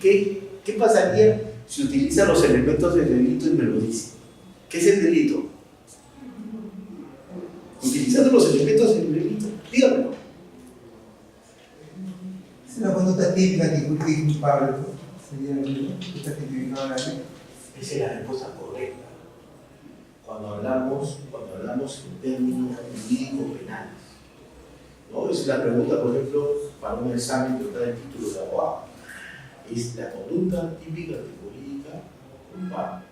¿Qué pasaría si utiliza los elementos del delito y me lo dice? ¿Qué es el delito? Utilizando los elementos del delito, dígamelo. Es una conducta típica que es culpable. Sería la conducta tipificada en la ley. Esa es la respuesta correcta. Cuando hablamos en términos jurídicos penales, ¿no? Esa es la pregunta, por ejemplo, para un examen que está en el título de abogado. Es la conducta típica de jurídica culpable.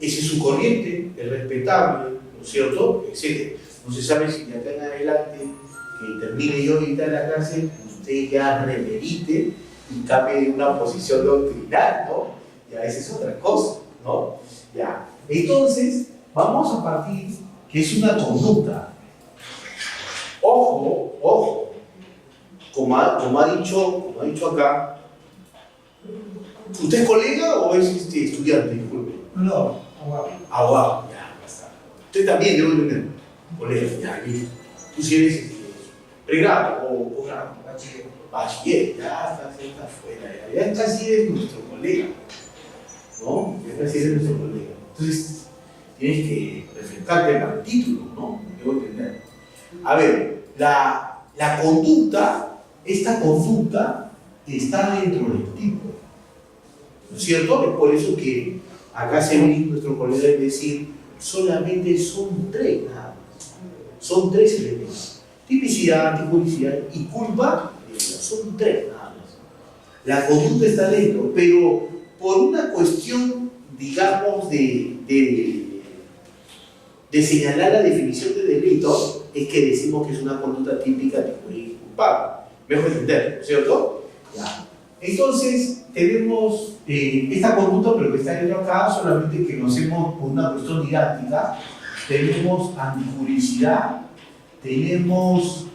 Ese es su corriente, es respetable, ¿no es cierto? Etcétera. No se sabe si de acá en adelante, que termine yo ahorita en la cárcel, usted ya remerite y cambie de una posición doctrinal, ¿no? Ya esa es otra cosa, ¿no? Ya. Entonces, vamos a partir que es una conducta. Ojo, como ha dicho acá, ¿usted es colega o es estudiante? Disculpe. No, abogado. Abogado, ya está. Usted también debe tener colega, ya, listo. Tú sí eres pregrado o grado. Bachiller, ya está fuera, ya casi eres nuestro colega, ¿no? Ya casi eres nuestro colega. Entonces, tienes que refrescarte el título, ¿no? Debo entender. A ver, la conducta, esta conducta está dentro del tipo, ¿no es cierto? Es por eso que acá se ve nuestro colega es decir, solamente son tres nada más. Son tres elementos. Tipicidad, antijuricidad y culpa, son tres nada más. La conducta está dentro, pero por una cuestión, digamos, de señalar la definición de delito, es que decimos que es una conducta típica de jurídico culpable. Mejor entender, ¿no es cierto? Ya. Entonces, tenemos esta conducta, pero que está dentro acá, solamente que lo hacemos por una cuestión didáctica. Tenemos antijuricidad, tenemos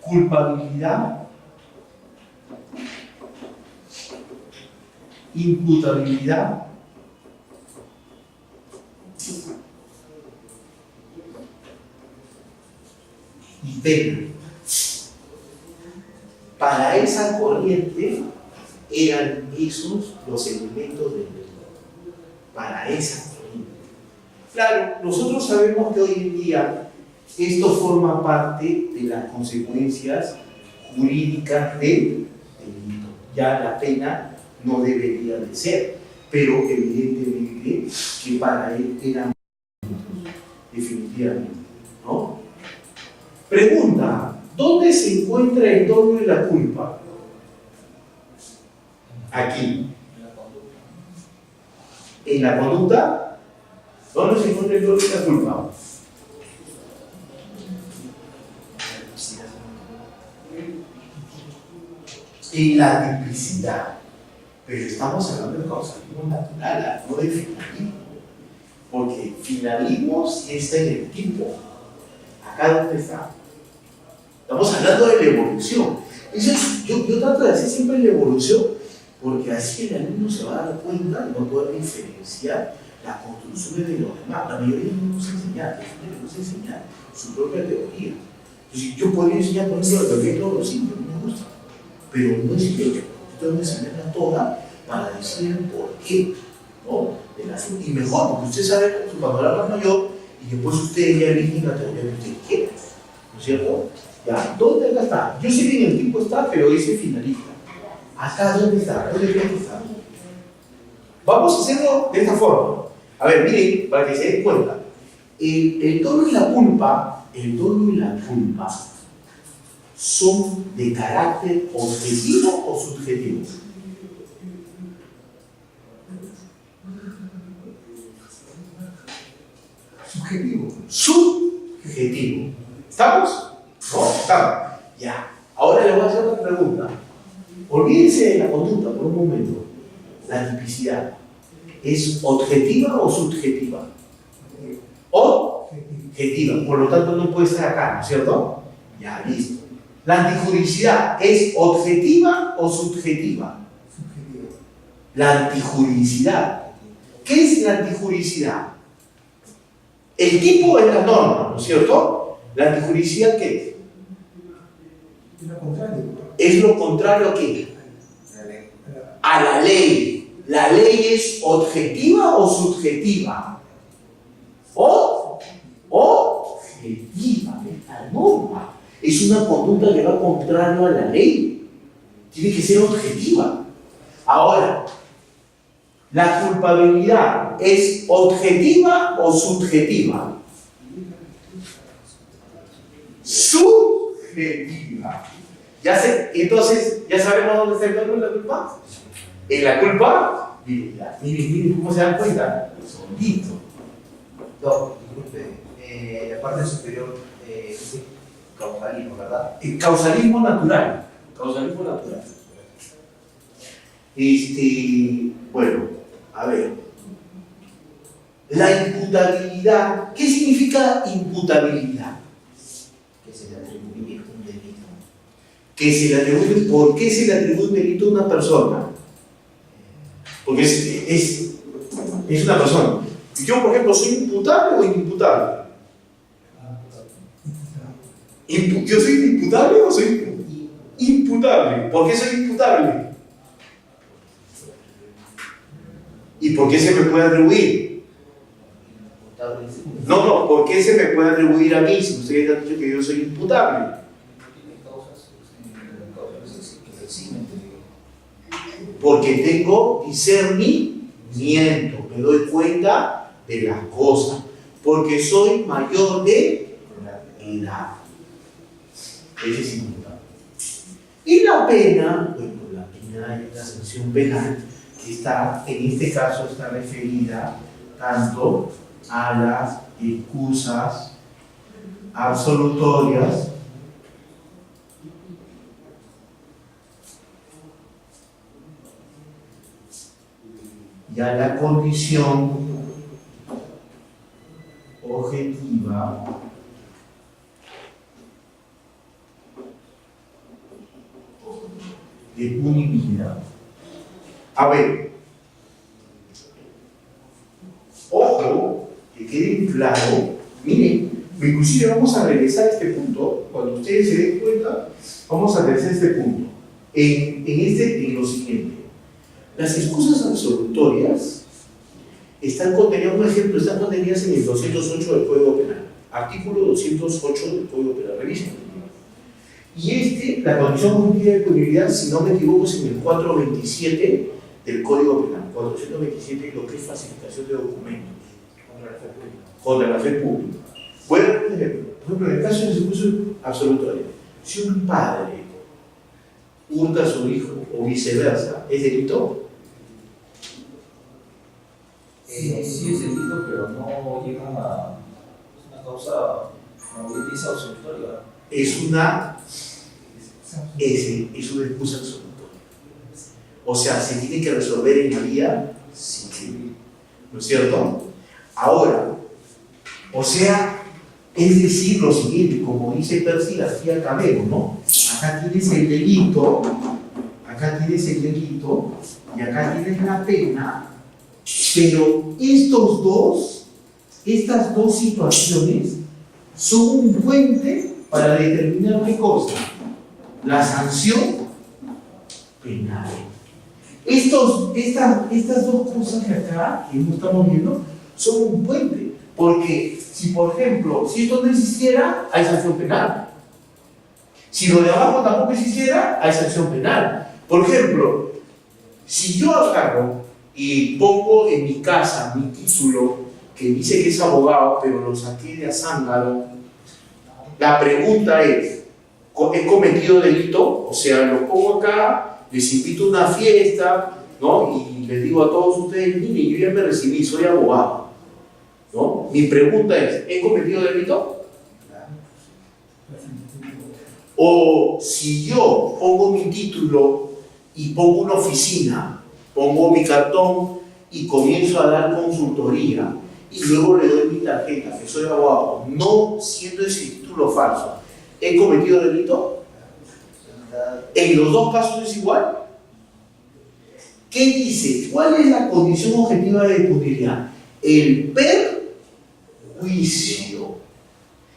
culpabilidad, imputabilidad y pena. Para esa corriente eran esos los elementos del delito. Para esa corriente. Claro, nosotros sabemos que hoy en día esto forma parte de las consecuencias jurídicas del delito. Ya la pena no debería de ser, pero evidentemente que para él eran definitivamente, ¿no? Pregunta, ¿dónde se encuentra el dolo y la culpa? Aquí. ¿En la conducta? ¿Dónde se encuentra el dolo y la culpa? En la tipicidad. Pero estamos hablando de causalismo natural, no de finalismo. Porque finalismo sí está en el tipo. Acá donde está. Estamos hablando de la evolución. Eso es, yo trato de hacer siempre la evolución, porque así el alumno se va a dar cuenta y va a poder diferenciar las construcciones de los demás. La mayoría no nos enseña, nos enseña su propia teoría. Entonces, yo podría enseñar, por ejemplo, la teoría de todos los signos, no me gusta. Pero no es que yo tengo que enseñarla toda para decir el porqué, ¿no? Y mejor, porque usted sabe su panorama mayor y después usted ya elige la teoría que usted quiera, ¿no es cierto? Ya, ¿dónde acá está? Yo sé que en el tipo está, pero ese finalista. Acá, ¿dónde está? ¿Dónde está? Vamos a hacerlo de esta forma. A ver, miren, para que se den cuenta. El dolo y la culpa, ¿son de carácter objetivo o subjetivo? Subjetivo. ¿Estamos? No, estamos. Ya. Ahora le voy a hacer otra pregunta. Olvídense de la conducta por un momento. La tipicidad, ¿es objetiva o subjetiva? Objetiva. Por lo tanto, no puede estar acá, ¿no es cierto? Ya, listo. La antijuricidad, ¿es objetiva o subjetiva? Subjetivo. La antijuricidad ¿Qué es la antijuricidad? El tipo es la norma, ¿no es cierto? ¿La antijuricidad qué es? Es lo contrario. Es lo contrario a qué? A la ley. ¿La ley es objetiva o subjetiva? Objetiva, es la norma. Es una conducta que va contrario a la ley. Tiene que ser objetiva. Ahora, ¿la culpabilidad es objetiva o subjetiva? Subjetiva. Entonces, ¿ya sabemos dónde está el valor de la culpa? En la culpabilidad. Miren cómo se dan cuenta. Solito. No, disculpe, la parte superior es causalismo, ¿verdad? El causalismo natural. Causalismo natural. Bueno, a ver. La imputabilidad. ¿Qué significa imputabilidad? Que se le atribuye un delito. Que se le atribuye, ¿por qué se le atribuye un delito a una persona? Porque es una persona. Yo, por ejemplo, ¿soy imputable o inimputable? ¿Yo soy imputable o soy imputable? ¿Por qué soy imputable? ¿Y por qué se me puede atribuir? No, ¿por qué se me puede atribuir a mí si ustedes han dicho que yo soy imputable? Porque tengo discernimiento, me doy cuenta de las cosas, porque soy mayor de edad. Ese es imputable. Y la pena, bueno, la pena es la sanción penal, que está, en este caso, está referida tanto a las excusas absolutorias y a la condición objetiva de punibilidad. A ver, ojo, que quede claro, miren, inclusive vamos a regresar a este punto, cuando ustedes se den cuenta, vamos a regresar a este punto, en lo siguiente. Las excusas absolutorias están contenidas, por ejemplo, están contenidas en el 208 del Código Penal, artículo 208 del Código Penal, revisen. Y la condición objetiva de punibilidad, si no me equivoco, es en el 427 del Código Penal, 427, lo que es falsificación de documentos contra la fe pública. Bueno, por ejemplo, en el caso de la ejecución absolutoria, si un padre hurta a su hijo o viceversa, ¿es delito? Sí es delito, pero no llega a una causa, no dice absolutoria. Es una excusa absolutoria. O sea, se tiene que resolver en la vía civil, ¿no es cierto? Ahora, o sea, es decir lo siguiente, como dice Percy García Cabero, ¿no? Acá tienes el delito, y acá tienes la pena, pero estas dos situaciones son un puente para determinar qué cosa, la sanción penal. Estas dos cosas que acá, que no estamos viendo, son un puente, porque si, por ejemplo, si esto no existiera, hay sanción penal. Si lo de abajo tampoco existiera, hay sanción penal. Por ejemplo, si yo agarro y pongo en mi casa mi título que dice que es abogado, pero lo saqué de Azángaro, la pregunta es, ¿he cometido delito? O sea, lo pongo acá, les invito a una fiesta, ¿no? Y les digo a todos ustedes, miren, yo ya me recibí, soy abogado, ¿no? Mi pregunta es, ¿he cometido delito? O si yo pongo mi título y pongo una oficina, pongo mi cartón y comienzo a dar consultoría y luego le doy mi tarjeta, que soy abogado, no siendo ese título falso, ¿he cometido delito? En los dos casos es igual. ¿Qué dice? ¿Cuál es la condición objetiva de disponibilidad? El perjuicio.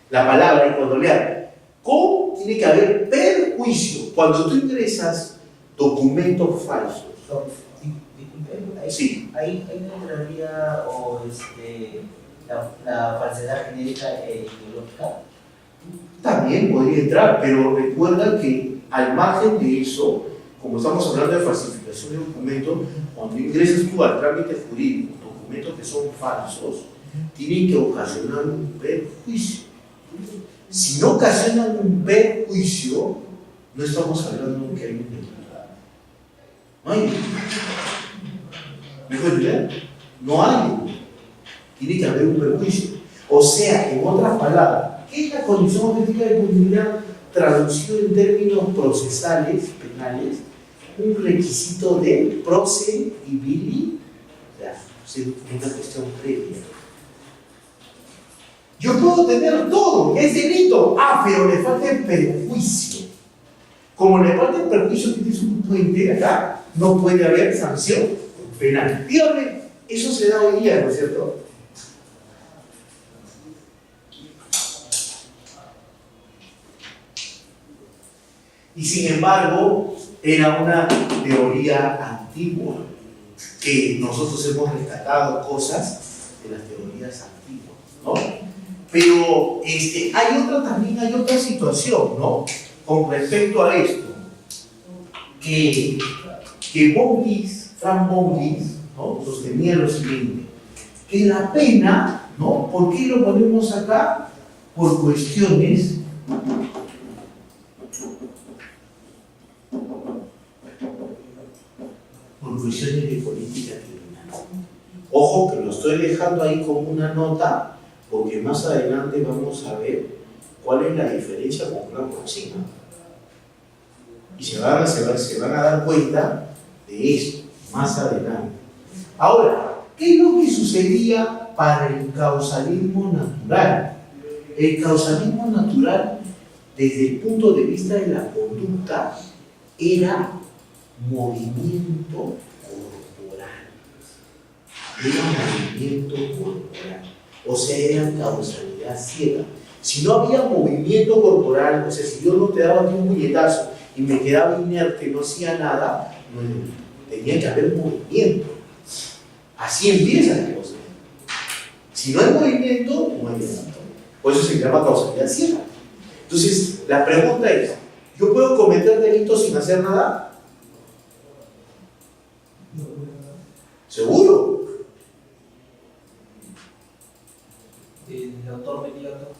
La palabra, y cuando lean, ¿cómo tiene que haber perjuicio? Cuando tú ingresas documentos falsos. Disculpe, ahí, Sí. ahí no entraría o la falsedad genérica e ideológica. También podría entrar, pero recuerda que al margen de eso, como estamos hablando de falsificación de documentos, cuando ingresas tú al trámite jurídico, documentos que son falsos, tienen que ocasionar un perjuicio. Si no ocasionan un perjuicio, no estamos hablando de que hay un delito. No hay delito. ¿Me puedes entender? No hay delito. Tiene que haber un perjuicio. O sea, en otras palabras, ¿qué es la condición objetiva de disponibilidad traducido en términos procesales, penales? Un requisito de procedibilidad, o sea, una cuestión previa. Yo puedo tener todo, es delito, pero le falta el perjuicio. Como le falta el perjuicio que tienes un puente acá, no puede haber sanción penal. Dígame, eso se da hoy día, ¿no es cierto? Y sin embargo, era una teoría antigua, que nosotros hemos rescatado cosas de las teorías antiguas, ¿no? Pero también hay otra situación, ¿no? Con respecto a esto, que Frank Bountis, ¿no? Sostenía lo siguiente, que la pena, ¿no? ¿Por qué lo ponemos acá? Por cuestiones de política criminal. Ojo que lo estoy dejando ahí como una nota, porque más adelante vamos a ver cuál es la diferencia con Plan Cocina. Y se van a dar cuenta de eso más adelante. Ahora, ¿qué es lo que sucedía para el causalismo natural? El causalismo natural, desde el punto de vista de la conducta, era movimiento corporal. O sea, era causalidad ciega. Si no había movimiento corporal, o sea, si yo no te daba ni un puñetazo y me quedaba inerte, no hacía nada, tenía que haber movimiento. Así empieza la cosa. Si no hay movimiento, no hay nada. Por eso se llama causalidad ciega. Entonces, la pregunta es, ¿yo puedo cometer delitos sin hacer nada? ¿Seguro? El autor inmediato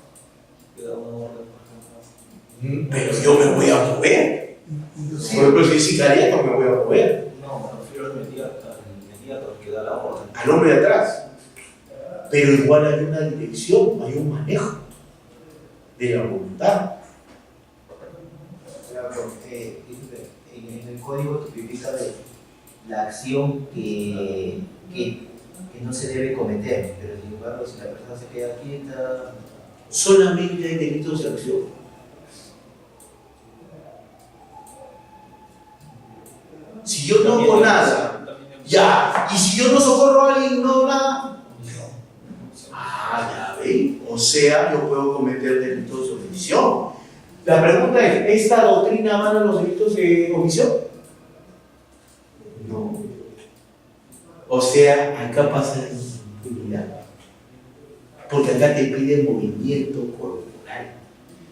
queda una orden, por ejemplo. Pero yo me voy a mover. Por ejemplo, si es sicariato, me voy a mover. No, me refiero al inmediato que da la orden. Al hombre de atrás. Pero igual hay una dirección, hay un manejo de la voluntad. En el código tipifica de la acción que no se debe cometer, pero sin embargo, si la persona se queda quieta. Solamente hay delitos de acción. Si yo no hago nada, ya. Y si yo no socorro a alguien, no hago nada. Ya ve. O sea, yo puedo cometer delitos de omisión. La pregunta es, ¿esta doctrina avala los delitos de omisión? No. O sea, acá pasa la impunidad. Porque acá te pide movimiento corporal.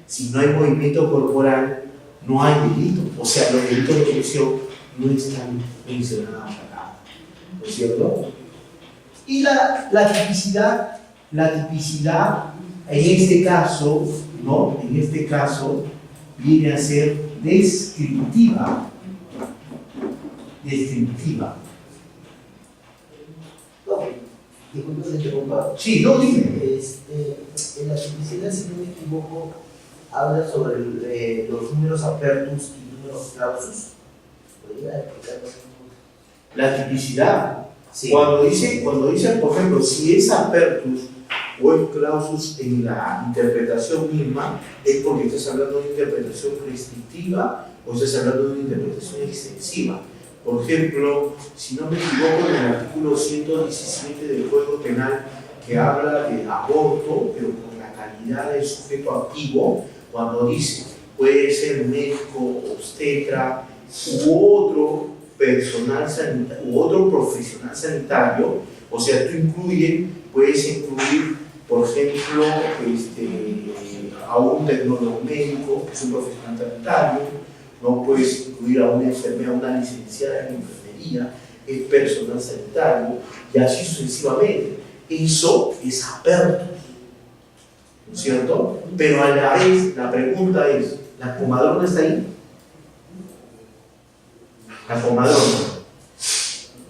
Si no hay movimiento corporal, no hay delito. O sea, los delitos de omisión no están mencionados acá. ¿No es cierto? Y la tipicidad en este caso, ¿no? En este caso, viene a ser descriptiva. Descriptiva. Disculpe, se interrumpa. Sí, no, dime. En la tipicidad, si no me equivoco, habla sobre los números apertus y números clausus. ¿Podría explicarnos? La tipicidad. Sí. Cuando dice, por ejemplo, si es apertus o es clausus en la interpretación misma, es porque estás hablando de una interpretación restrictiva o estás hablando de una interpretación extensiva. Por ejemplo, si no me equivoco, en el artículo 117 del Código Penal, que habla de aborto, pero con la calidad del sujeto activo, cuando dice puede ser médico, obstetra u otro personal sanitario, u otro profesional sanitario, o sea, puedes incluir, por ejemplo, a un tecnólogo médico, que es un profesional sanitario, no puedes incluir a una enfermera, a una licenciada en enfermería, es personal sanitario, y así sucesivamente. Eso es aperto, ¿no es cierto? Pero a la vez, la pregunta es, ¿la comadrona está ahí? La comadrona,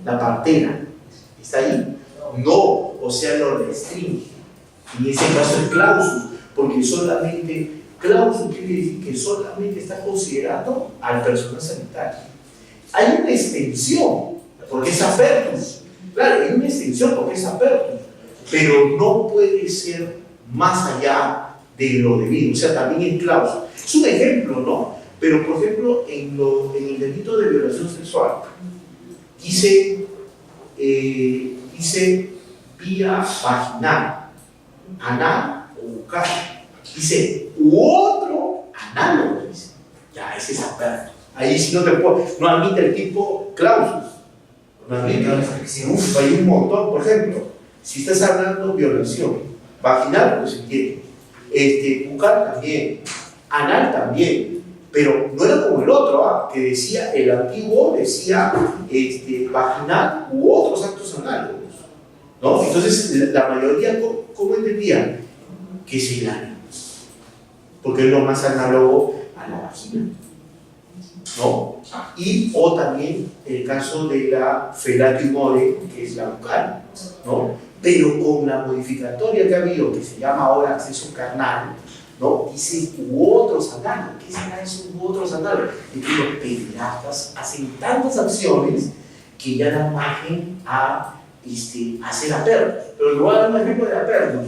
la partera, ¿está ahí? No, o sea, lo restringe. En ese caso es clausus, porque solamente, clausus quiere decir que solamente está considerando al personal sanitario. Hay una extensión, porque es apertus. Claro, hay una extensión porque es apertus, pero no puede ser más allá de lo debido, o sea, también es clausus. Es un ejemplo, ¿no? Pero, por ejemplo, en el delito de violación sexual, dice vía vaginal, anal o bucal. Dice, u otro análogo, dice. Ya, ese es aperto. Ahí sí no te puedo, no admite el tipo clausus. No admite. Uf, hay un montón, por ejemplo, si estás hablando de violación, vaginal, pues entiende. Bucal también, anal también, pero no era como el otro, que decía, el antiguo decía vaginal u otros actos análogos, ¿no? Entonces, la mayoría, ¿cómo entendía? Que es el ano, porque es lo más análogo a la vagina, ¿no? O también el caso de la felatio more, que es la bucal, ¿no? Pero con la modificatoria que ha habido, que se llama ahora acceso carnal, ¿no? Dice u otros análogos. ¿Qué será eso u otros análogos? Es que los pederastas hacen tantas acciones que ya dan margen a hacer apertos. Pero le voy a dar un ejemplo de apertos.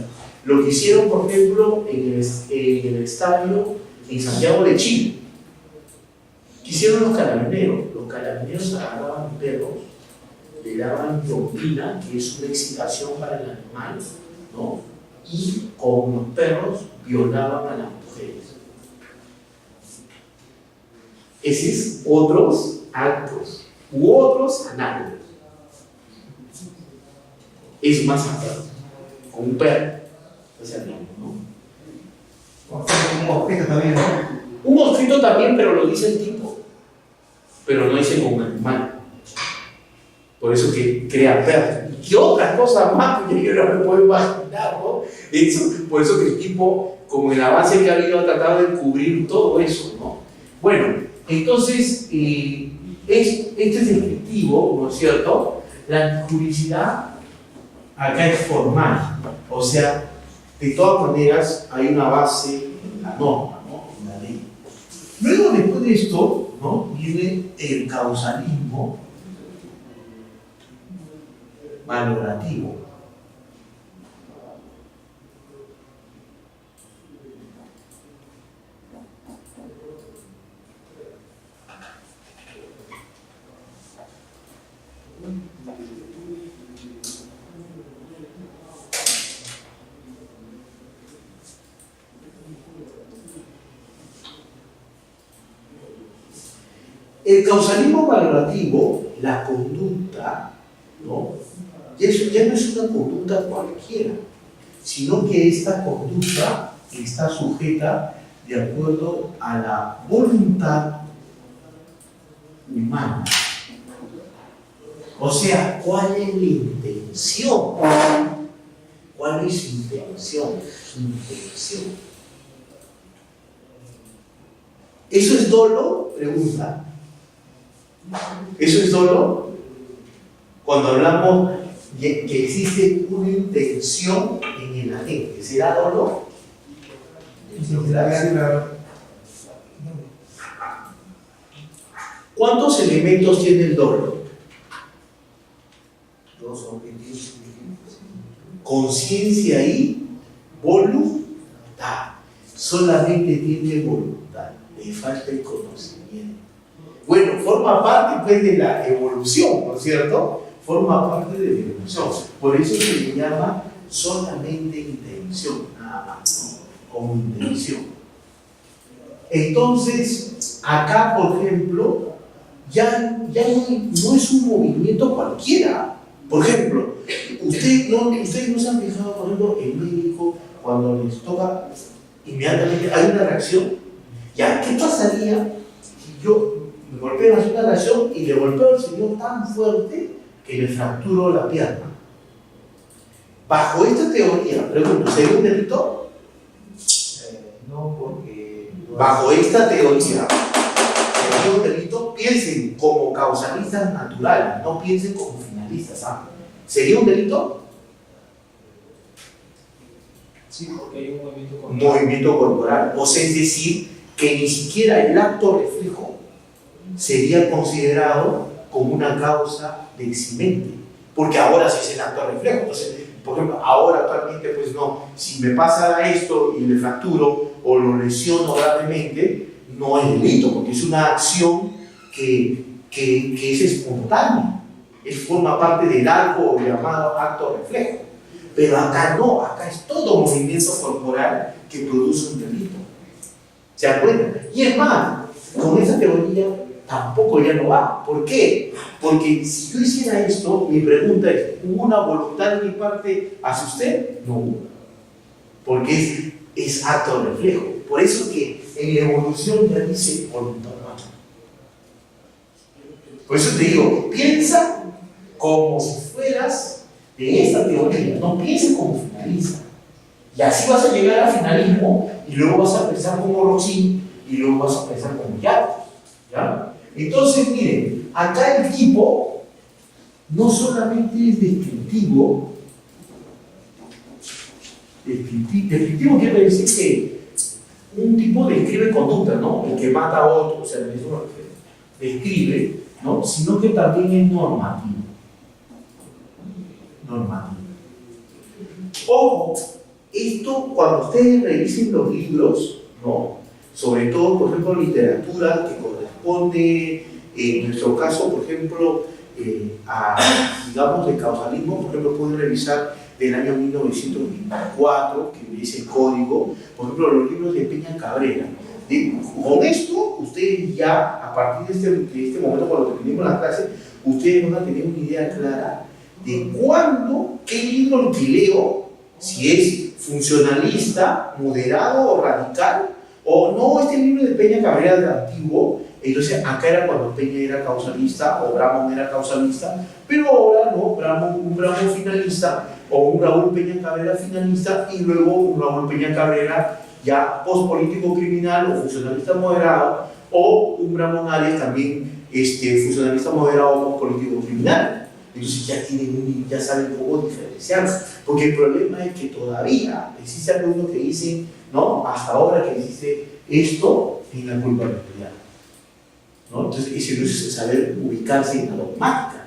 Lo que hicieron, por ejemplo, en el estadio en Santiago de Chile. ¿Qué hicieron los carabineros? Los carabineros agarraban perros, le daban yompina, que es una excitación para el animal, ¿no? Y con los perros violaban a las mujeres. Ese es otros actos u otros análogos. Es más aperto, con un perro. O sea, ¿no? Un objeto también, ¿no? Un objeto también, pero lo dice el tipo. Pero no dice con un animal. Por eso que crea perro. ¿Y qué otras cosas más? Porque yo no me puedo imaginar, ¿no? Por eso que el tipo, como el avance que ha habido, ha tratado de cubrir todo eso, ¿no? Bueno, entonces, este es efectivo, ¿no es cierto? La juridicidad acá es formal. O sea, de todas maneras, hay una base en la norma, ¿no? En la ley. Luego, después de esto, ¿no? Viene el causalismo valorativo. El causalismo valorativo, la conducta, ¿no? Ya no es una conducta cualquiera, sino que esta conducta está sujeta de acuerdo a la voluntad humana. O sea, ¿cuál es la intención? ¿Cuál es su intención? Su intención. ¿Eso es dolo? Pregunta. ¿Eso es dolo? Cuando hablamos de que existe una intención en el agente, ¿será dolo? ¿Cuántos elementos tiene el dolo? Dos objetivos. Conciencia y voluntad. Solamente tiene voluntad, le falta el conocimiento. Bueno, forma parte pues de la evolución, ¿no es cierto? Forma parte de la evolución. Por eso se le llama solamente intención, nada más, ¿no? Como intención. Entonces, acá, por ejemplo, ya no es un movimiento cualquiera. Por ejemplo, ustedes no se han fijado, por ejemplo, el médico cuando les toca, inmediatamente hay una reacción. Ya, ¿qué pasaría si yo me golpeo, hacer una reacción y le golpeo al señor tan fuerte que le fracturo la pierna? Bajo esta teoría, pregunto, ¿sería un delito? No, porque... Bajo esta teoría, sería un delito. Piensen como causalistas naturales, no piensen como finalistas. ¿Ah? ¿Sería un delito? Sí, porque hay un movimiento Un corporal. movimiento corporal. O sea, es decir, que ni siquiera el acto reflejo sería considerado como una causa de eximente. Porque ahora sí es el acto reflejo. Entonces, por ejemplo, ahora actualmente, pues no, si me pasa esto y le fracturo o lo lesiono gravemente, no es delito, porque es una acción que es espontánea. Él forma parte del algo llamado acto reflejo. Pero acá no, acá es todo movimiento corporal que produce un delito. ¿Se dan cuenta? Y es más, con esa teoría tampoco ya no va. ¿Por qué? Porque si yo hiciera esto, mi pregunta es, ¿hubo una voluntad de mi parte hacia usted? No hubo. Porque es acto reflejo. Por eso que en la evolución ya dice voluntad humana. Por eso te digo, piensa como si fueras de esta teoría, no pienses como finalista. Y así vas a llegar al finalismo y luego vas a pensar como Rossini y luego vas a pensar como Yatos. ¿Ya? Entonces, miren, acá el tipo no solamente es descriptivo. Descriptivo quiere decir que un tipo describe conducta, ¿no? El que mata a otro, o sea, eso describe, ¿no? Sino que también es normativo. Normativo. Ojo, esto cuando ustedes revisen los libros, ¿no? Sobre todo, por ejemplo, literatura que corresponde, en nuestro caso, por ejemplo, digamos, de causalismo, por ejemplo, pueden revisar del año 1924, que es el código, por ejemplo, los libros de Peña Cabrera. Con esto, ustedes ya, a partir de este momento, cuando terminemos la clase, ustedes van a tener una idea clara de cuándo, qué libro que leo, si es funcionalista, moderado o radical, o no, este libro de Peña Cabrera de antiguo. Entonces acá era cuando Peña era causalista o Bramón era causalista, pero ahora no, un Bramón finalista o un Raúl Peña Cabrera finalista y luego un Raúl Peña Cabrera ya post-político criminal o funcionalista moderado, o un Bramón Arias también funcionalista moderado o post-político criminal. Entonces ya saben cómo diferenciarse, porque el problema es que todavía existe algunos que dicen, ¿no? Hasta ahora que existe esto en la culpabilidad, ¿no? Entonces ese no es saber ubicarse en la dogmática,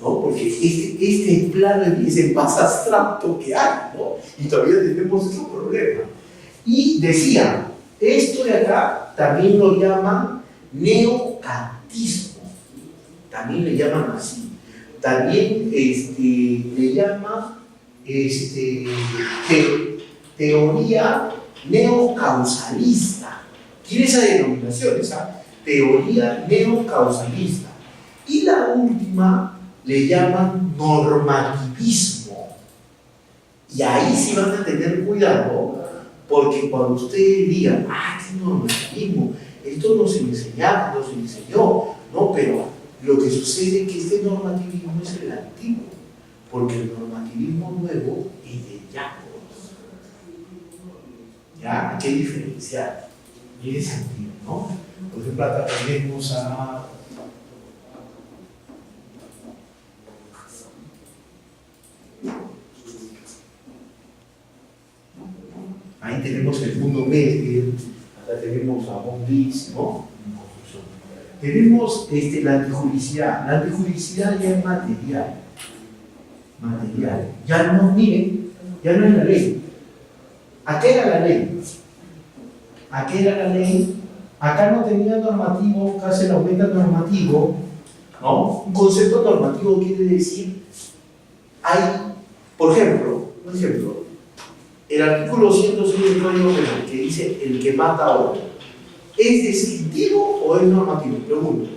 ¿no? Porque este plano es el más abstracto que hay, ¿no? Y todavía tenemos ese problema. Y decía, esto de acá también lo llaman neocantismo, también le llaman así. También le llama teoría neocausalista. Tiene esa denominación, esa teoría neocausalista. Y la última le llaman normativismo. Y ahí sí van a tener cuidado, porque cuando ustedes digan, ¿qué normativismo? Esto no se me enseñaba, no se me enseñó, no, pero lo que sucede es que este normativismo es el antiguo, porque el normativismo nuevo es de Jacobs. ¿Ya? Hay que diferenciar. En ese sentido, ¿no? Por ejemplo, acá tenemos ahí tenemos el mundo medio, acá tenemos a Bombis, ¿no? Tenemos la antijuricidad. La antijuricidad ya es material. Ya no, miren, ya no es la ley. ¿A qué era la ley? ¿A qué era la ley? Acá no tenía normativo, acá se le aumenta normativo, ¿no? Un concepto normativo quiere decir, hay, por ejemplo, un ejemplo, el artículo 106 del Código Penal que dice el que mata a otro, ¿es descriptivo o es normativo? Pregunto.